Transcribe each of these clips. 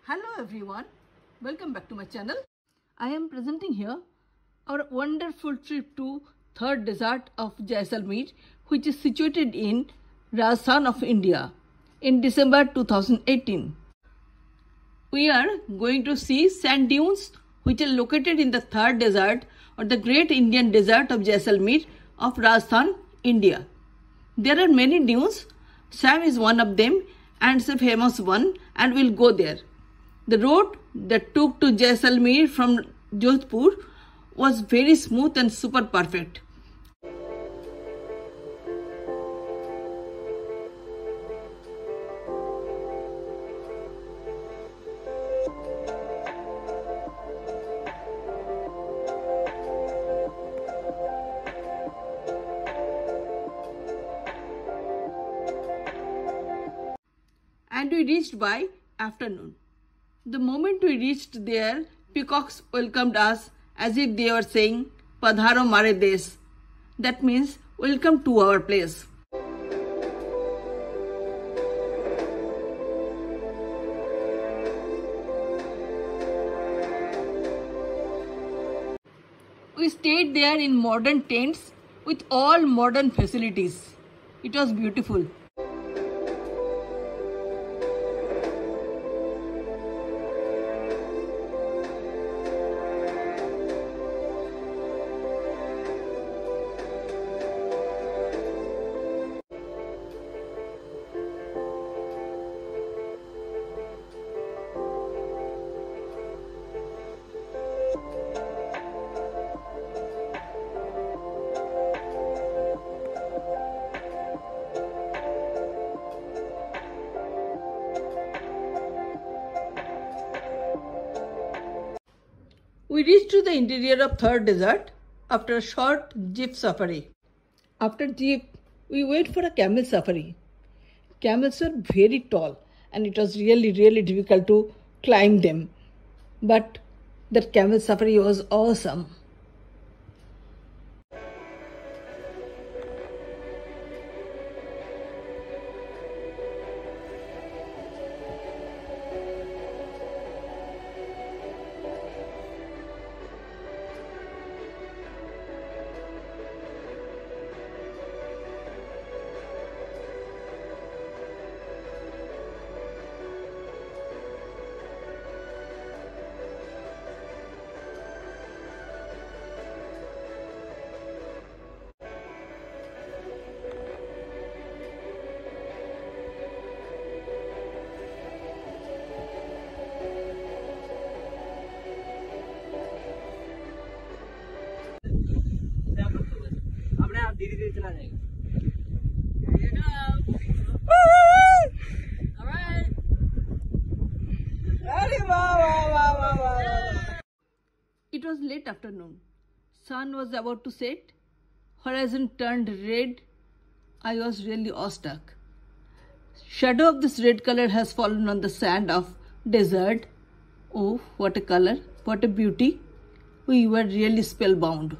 Hello everyone, welcome back to my channel. I am presenting here our wonderful trip to third desert of Jaisalmer, which is situated in Rajasthan of India in December 2018. We are going to see sand dunes which are located in the third desert or the Great Indian Desert of Jaisalmer of Rajasthan, India. There are many dunes. Sam is one of them and it's a famous one, and we'll go there. The road that took to Jaisalmer from Jodhpur was very smooth and super perfect. And we reached by afternoon. The moment we reached there, peacocks welcomed us as if they were saying, "Padharo mare desh." That means, "Welcome to our place." We stayed there in modern tents with all modern facilities. It was beautiful. We reached to the interior of third desert after a short jeep safari. After jeep, we wait for a camel safari. Camels are very tall and it was really difficult to climb them. But that camel safari was awesome. धीरे-धीरे चला जाएगा। It was late afternoon. Sun was about to set. Horizon turned red. I was really awestruck. Shadow of this red color has fallen on the sand of desert. Oh, what a color, what a beauty. We were really spellbound.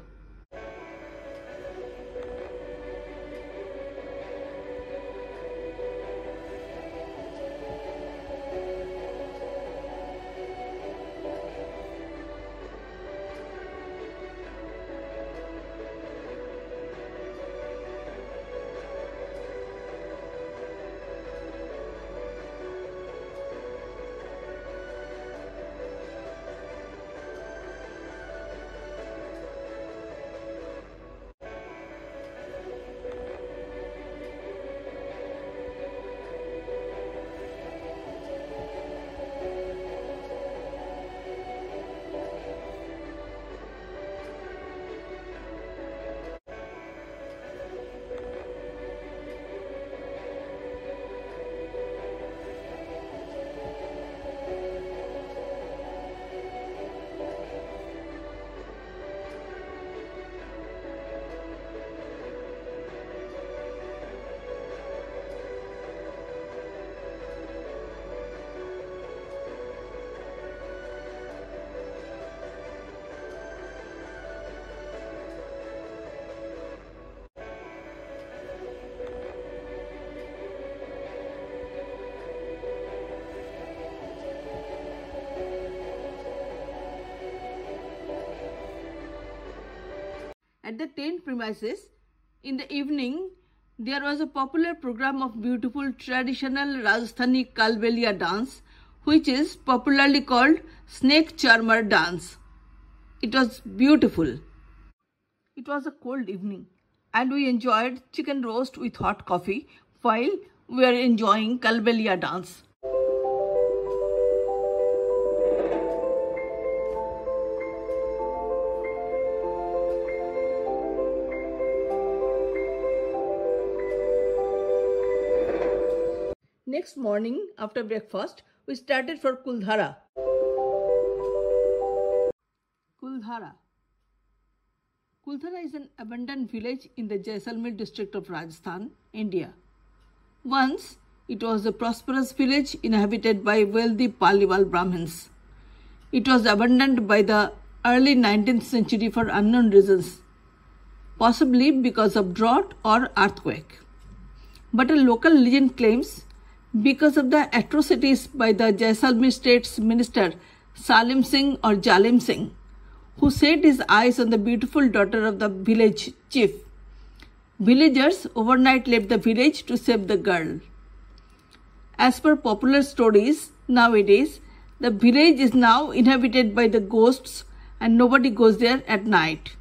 At the tent premises, in the evening, there was a popular program of beautiful traditional Rajasthani Kalbelia dance, which is popularly called snake charmer dance. It was beautiful. It was a cold evening and we enjoyed chicken roast with hot coffee while we were enjoying Kalbelia dance. Next morning, after breakfast, we started for Kuldhara. Kuldhara is an abandoned village in the Jaisalmer district of Rajasthan, India. Once, it was a prosperous village inhabited by wealthy Paliwal Brahmins. It was abandoned by the early 19th century for unknown reasons, possibly because of drought or earthquake. But a local legend claims because of the atrocities by the Jaisalmer state's minister Salim Singh or Jalim Singh, who set his eyes on the beautiful daughter of the village chief. Villagers overnight left the village to save the girl. As per popular stories, nowadays, the village is now inhabited by the ghosts and nobody goes there at night.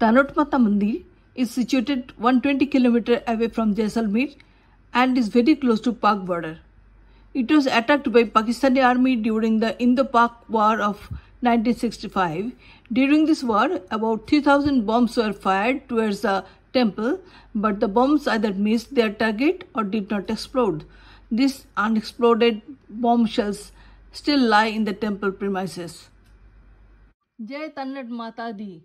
Tanot Mata Mandir is situated 120 km away from Jaisalmer and is very close to Pak border. It was attacked by Pakistani army during the Indo-Pak War of 1965. During this war, about 3,000 bombs were fired towards the temple, but the bombs either missed their target or did not explode. These unexploded bomb shells still lie in the temple premises. Jai Tanot Mata Di.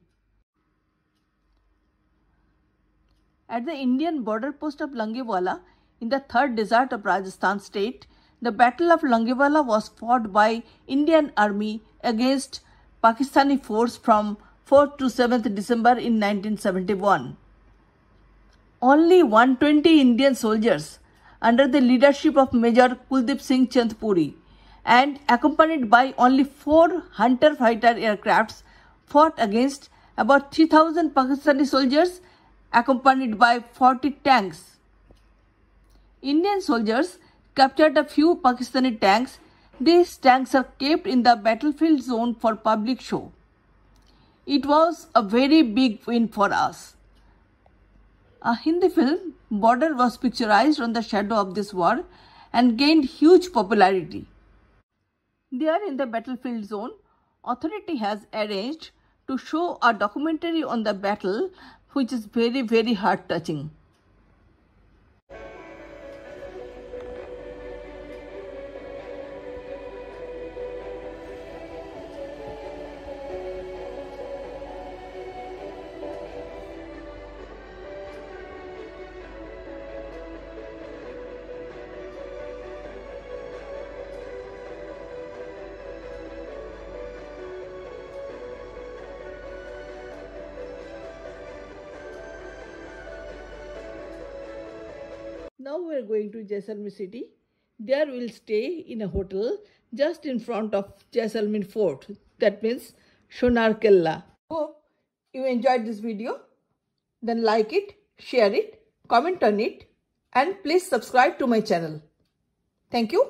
At the Indian border post of Langewala, in the 3rd Desert of Rajasthan state, the Battle of Langewala was fought by Indian Army against Pakistani force from 4th to 7th December in 1971. Only 120 Indian soldiers under the leadership of Major Kuldeep Singh Chandpuri and accompanied by only 4 Hunter fighter aircrafts fought against about 3,000 Pakistani soldiers accompanied by 40 tanks. Indian soldiers captured a few Pakistani tanks. These tanks are kept in the battlefield zone for public show. It was a very big win for us. A Hindi film, Border, was picturized on the shadow of this war and gained huge popularity. There in the battlefield zone, authority has arranged to show a documentary on the battle, which is very, very heart-touching. Now we are going to Jaisalmer city. There we will stay in a hotel just in front of Jaisalmer fort. That means Sonar Kella. Hope you enjoyed this video. Then like it, share it, comment on it, and please subscribe to my channel. Thank you.